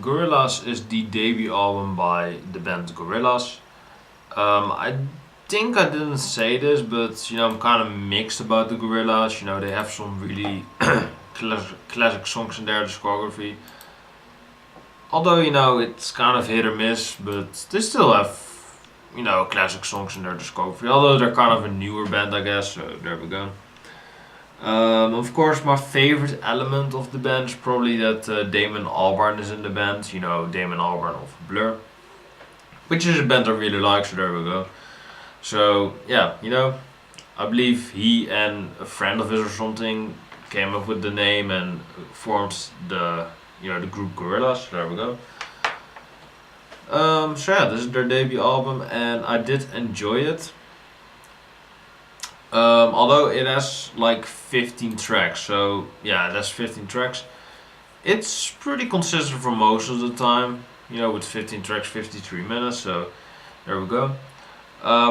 Gorillaz is the debut album by the band Gorillaz. I think I didn't say this, but I'm kind of mixed about the Gorillaz. They have some really classic songs in their discography. Although it's kind of hit or miss, but they still have classic songs in their discography. Although they're kind of a newer band, I guess. So there we go. Of course, my favorite element of the band is probably that Damon Albarn is in the band. Damon Albarn of Blur, which is a band I really like. So there we go. So yeah, I believe he and a friend of his or something came up with the name and formed the group Gorillaz. So there we go. So yeah, this is their debut album, and I did enjoy it. Although it has like 15 tracks, so yeah, that's 15 tracks. It's pretty consistent for most of the time, with 15 tracks, 53 minutes, so there we go.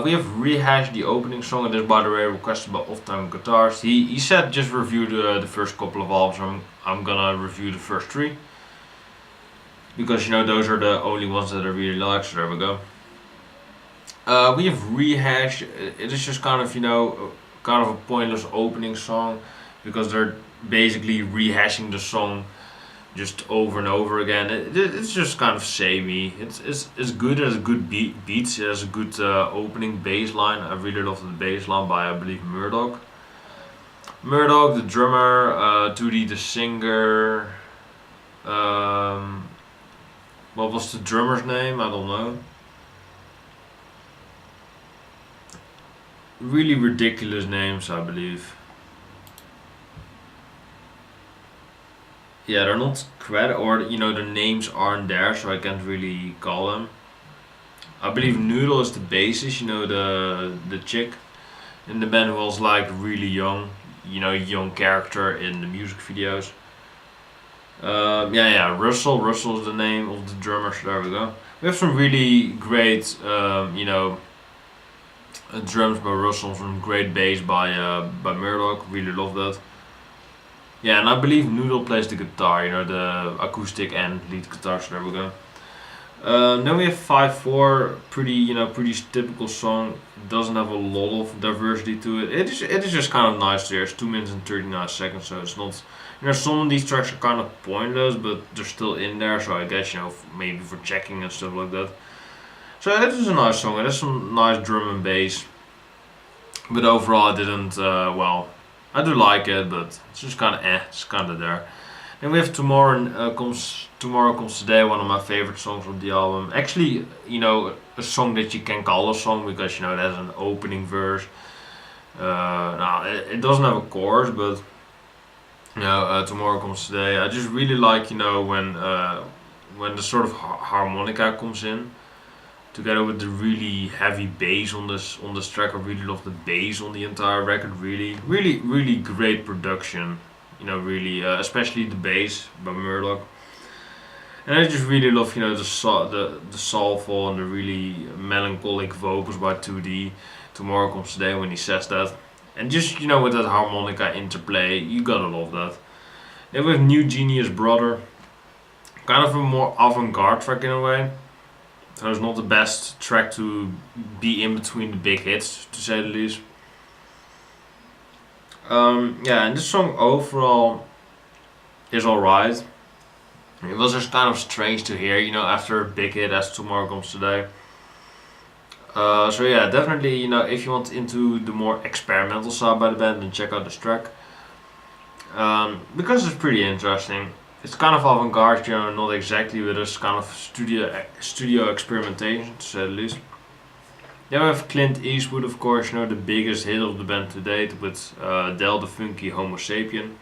We have rehashed the opening song, and this, by the way, requested by Offtime Guitarist. He said just review the first couple of albums. I'm gonna review the first three because those are the only ones that I really like. So there we go. We have rehashed. It is just kind of a pointless opening song because they're basically rehashing the song just over and over again. It's just kind of samey. It's good. It has good beats. It has a good opening bass line. I really love the bass line by, I believe, Murdoch. Murdoch, the drummer, 2D, the singer. What was the drummer's name? I don't know. Really ridiculous names, I believe. Yeah, they're not credit, or the names aren't there, so I can't really call them. I believe Noodle is the bassist, the chick in the band who was like really young, young character in the music videos. Yeah, Russell. Russell is the name of the drummer. So there we go. We have some really great, drums by Russell, some great bass by Murdoch. Really love that. Yeah, and I believe Noodle plays the guitar, the acoustic and lead guitar. So there we go. Then we have 5/4, pretty typical song. It doesn't have a lot of diversity to it. It is just kind of nice there. It's 2 minutes and 39 seconds, so it's not. Some of these tracks are kind of pointless, but they're still in there. So I guess maybe for checking and stuff like that. So it is a nice song. It has some nice drum and bass, but overall I didn't. I do like it, but it's just kind of It's kind of there. Then we have Tomorrow Comes Today, one of my favorite songs of the album. Actually, a song that you can call a song because it has an opening verse. Now it doesn't have a chorus, but Tomorrow Comes Today. I just really like when the sort of harmonica comes in together with the really heavy bass on this track. I really love the bass on the entire record. Really great production. Really, especially the bass by Murdoch. And I just really love, the soulful and the really melancholic vocals by 2D. Tomorrow Comes Today when he says that, and just with that harmonica interplay, you gotta love that. Then we have New Genius Brother, kind of a more avant-garde track in a way. So it's not the best track to be in between the big hits, to say the least. Yeah, and this song overall is alright. It was just kind of strange to hear, after a big hit as Tomorrow Comes Today. So yeah, definitely, if you want into the more experimental side by the band, then check out this track. Because it's pretty interesting. It's kind of avant-garde, not exactly, but it's kind of studio experimentation, to say the least. Then we have Clint Eastwood, of course, the biggest hit of the band to date with Del the Funky Homo Sapien.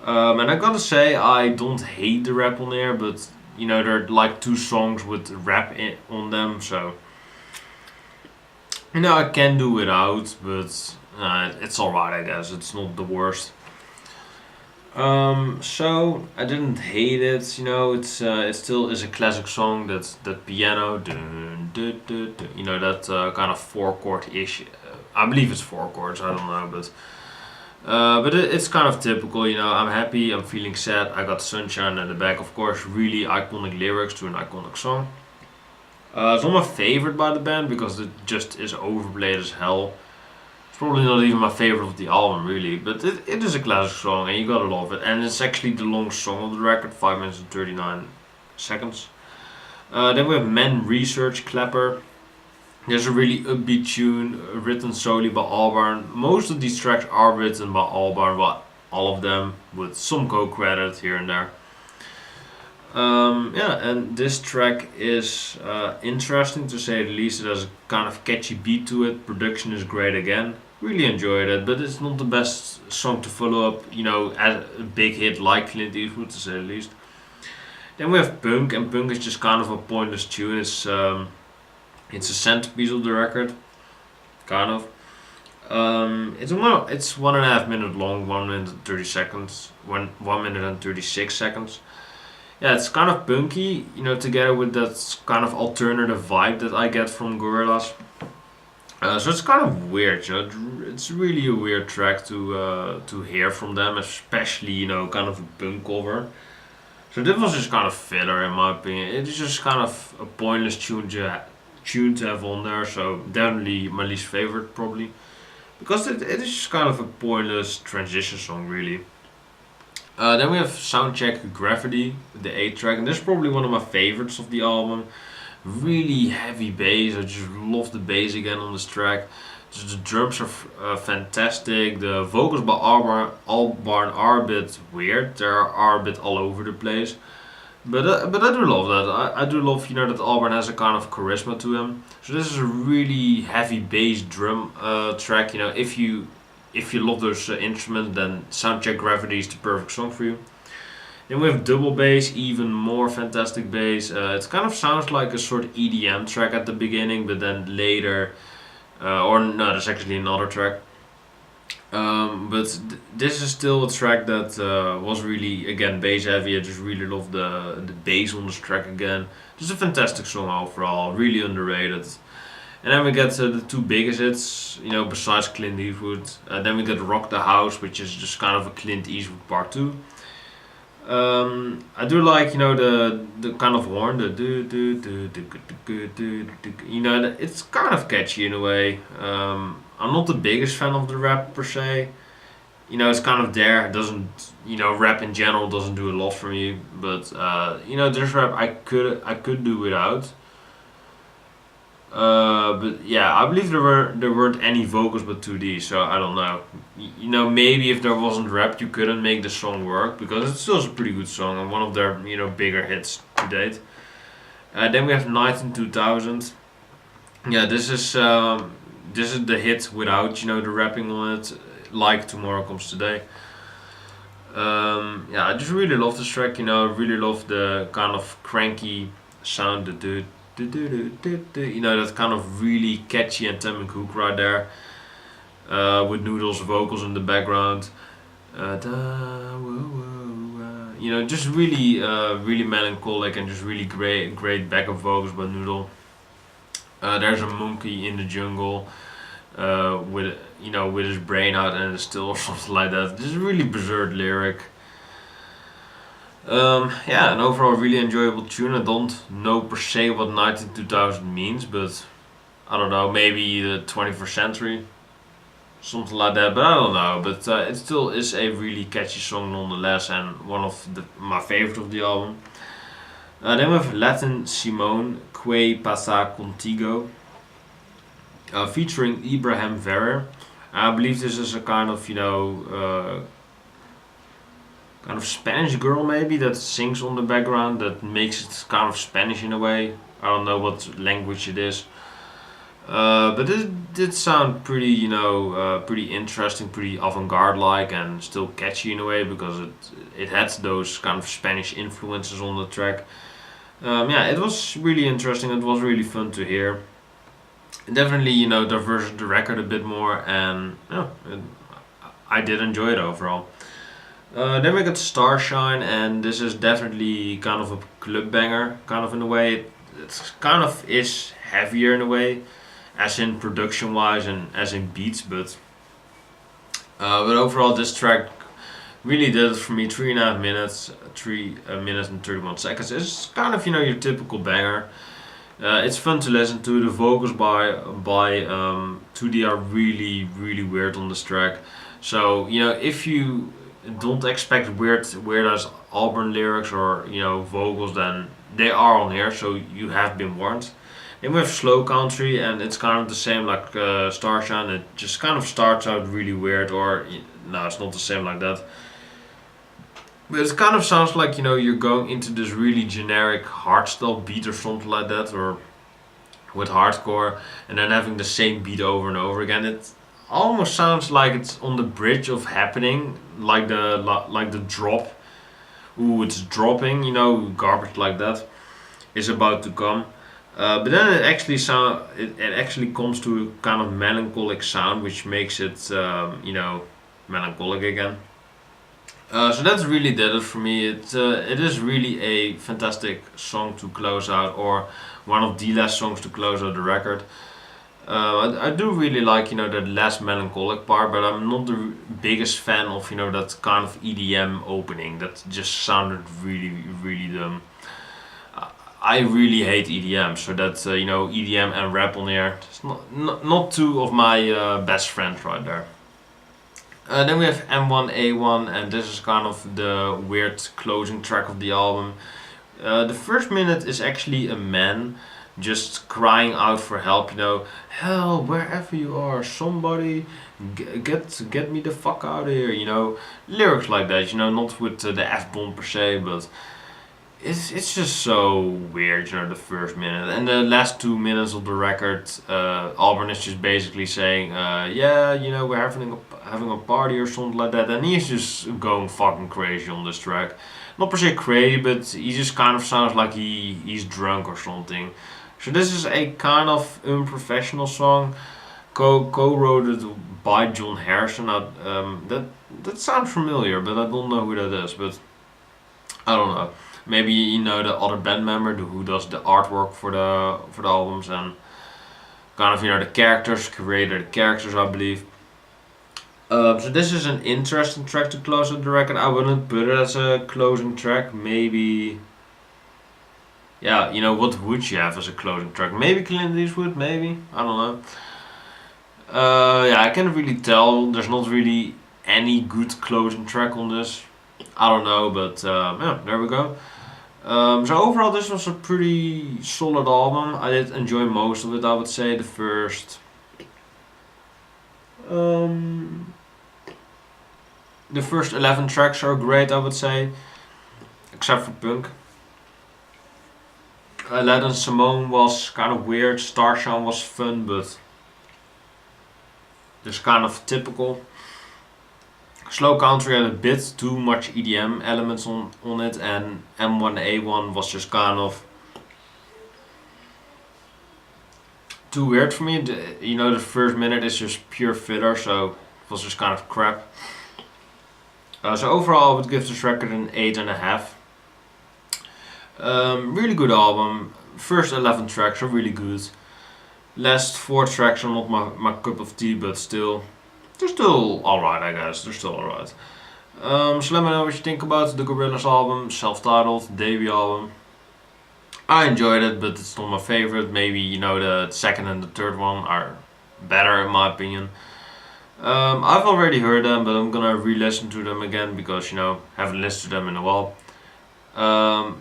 And I gotta say, I don't hate the rap on there, but there are like 2 songs with rap on them, so I can do without, but it's alright, I guess. It's not the worst. So I didn't hate it. It still is a classic song. That piano, dun, dun, dun, dun, that kind of 4 chord ish. I believe it's 4 chords. I don't know, but But it's kind of typical, I'm happy, I'm feeling sad, I got sunshine at the back. Of course, really iconic lyrics to an iconic song. It's not my favorite by the band because it just is overplayed as hell. It's probably not even my favorite of the album, really, but it is a classic song and you gotta love it. And it's actually the longest song of the record, 5 minutes and 39 seconds. Then we have Men Research Clapper. There's a really upbeat tune written solely by Albarn. Most of these tracks are written by Albarn, but all of them with some co-credit here and there. Yeah, and this track is interesting to say the least. It has a kind of catchy beat to it. Production is great again. Really enjoyed it, but it's not the best song to follow up, as a big hit like Clint Eastwood to say the least. Then we have Punk, and Punk is just kind of a pointless tune. It's a centerpiece of the record, kind of. It's 1.5 minute long, 1 minute and 30 seconds, 1 minute and 36 seconds. Yeah, it's kind of punky, together with that kind of alternative vibe that I get from Gorillaz. So it's kind of weird, It's really a weird track to hear from them, especially kind of a punk cover. So this was just kind of filler in my opinion. It is just kind of a pointless tune to have on there. So definitely my least favorite probably, because it is just kind of a pointless transition song really. Then we have Soundcheck Gravity, the 8 track, and this is probably one of my favorites of the album. Really heavy bass, I just love the bass again on this track. Just the drums are fantastic. The vocals by Albarn are a bit weird, they are a bit all over the place. But I do love that. I do love that Albarn has a kind of charisma to him. So this is a really heavy bass drum track. If you love those instruments, then Soundcheck Gravity is the perfect song for you. Then we have double bass, even more fantastic bass. It kind of sounds like a sort of EDM track at the beginning, but then later, or no, there's actually another track. But this is still a track that was really again bass heavy. I just really love the bass on this track again. Just a fantastic song overall, really underrated. And then we get the two biggest hits, besides Clint Eastwood. Then we get Rock the House, which is just kind of a Clint Eastwood part two. I do like the kind of horn, the it's kind of catchy in a way. I'm not the biggest fan of the rap per se. It's kind of there. It doesn't rap in general doesn't do a lot for me, but this rap I could do without. But yeah, I believe there weren't any vocals but 2D, so I don't know. Maybe if there wasn't rap, you couldn't make the song work because it still is a pretty good song and one of their bigger hits to date. Then we have Night in 2000. Yeah, this is the hit without the rapping on it, like Tomorrow Comes Today. Yeah, I just really love this track. Really love the kind of cranky sound, the dude. That kind of really catchy anthemic hook right there, with Noodles vocals in the background. Just really melancholic and just really great backup vocals by Noodle. There's a monkey in the jungle, with his brain out and it's still or something like that. Just a really berserk lyric. Yeah, an overall really enjoyable tune. I don't know per se what 2000 means, but I don't know, maybe the 21st century, something like that. But I don't know. But it still is a really catchy song nonetheless, and one of my favorite of the album. Then we have Latin Simone, Que Pasa Contigo, featuring Ibrahim Ferrer. I believe this is a kind of kind of Spanish girl maybe that sings on the background that makes it kind of Spanish in a way. I don't know what language it is. But it did sound pretty, pretty interesting, pretty avant-garde like, and still catchy in a way because it had those kind of Spanish influences on the track. Yeah, it was really interesting. It was really fun to hear. It definitely, diverted the record a bit more, and I did enjoy it overall. Then we got Starshine, and this is definitely kind of a club banger, kind of in a way. It's kind of is heavier in a way, as in production wise and as in beats, but But overall, this track really did it for me. 3.5 minutes, 3 minutes and 31 seconds. It's kind of your typical banger. It's fun to listen to. The vocals by 2D are really weird on this track. So if you don't expect weird as Albarn lyrics or vocals, then they are on here. So you have been warned. And we have slow country, and it's kind of the same like Starshine. It just kind of starts out really weird, or no, it's not the same like that. But it kind of sounds like you're going into this really generic hardstyle beat or something like that, or with hardcore, and then having the same beat over and over again. It almost sounds like it's on the bridge of happening, like the drop. Ooh, it's dropping. Garbage like that is about to come. But then it actually comes to a kind of melancholic sound, which makes it melancholic again. So that's really did it for me. It is really a fantastic song to close out, or one of the last songs to close out the record. I do really like the less melancholic part, but I'm not the biggest fan of that kind of EDM opening. That just sounded really dumb. I really hate EDM, so that's EDM and rap on here. It's not two of my best friends right there. Then we have M1A1, and this is kind of the weird closing track of the album. The first minute is actually a man just crying out for help. Hell, wherever you are, somebody get me the fuck out of here. Lyrics like that. Not with the F bomb per se, but it's just so weird. The first minute and the last 2 minutes of the record, Albarn is just basically saying, yeah, we're having a party or something like that, and he's just going fucking crazy on this track. Not per se crazy, but he just kind of sounds like he's drunk or something. So this is a kind of unprofessional song, co-wrote it by John Harrison. That sounds familiar, but I don't know who that is. But I don't know. Maybe the other band member who does the artwork for the albums, and kind of the characters, created the characters, I believe. So this is an interesting track to close out the record. I wouldn't put it as a closing track. Maybe, yeah, what would you have as a closing track? Maybe Clint Eastwood, maybe, I don't know. Yeah, I can't really tell. There's not really any good closing track on this. I don't know, but yeah, there we go. So overall, this was a pretty solid album. I did enjoy most of it. I would say the first 11 tracks are great. I would say, except for Punk. Led and Simone was kind of weird. Starshine was fun, but just kind of typical. Slow Country had a bit too much EDM elements on it, and M1A1 was just kind of too weird for me. The first minute is just pure filler, so it was just kind of crap. So overall, I would give this record an 8.5. Really good album. First 11 tracks are really good. Last 4 tracks are not my cup of tea, but still. They're still alright, I guess. They're still alright. So let me know what you think about the Gorillaz album, self-titled, debut album. I enjoyed it, but it's not my favorite. Maybe, the second and the third one are better in my opinion. I've already heard them, but I'm gonna re-listen to them again because, haven't listened to them in a while.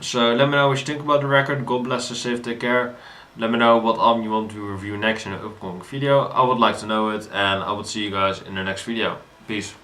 So let me know what you think about the record. God bless, stay safe, take care. Let me know what album you want to review next in an upcoming video. I would like to know it, and I will see you guys in the next video. Peace.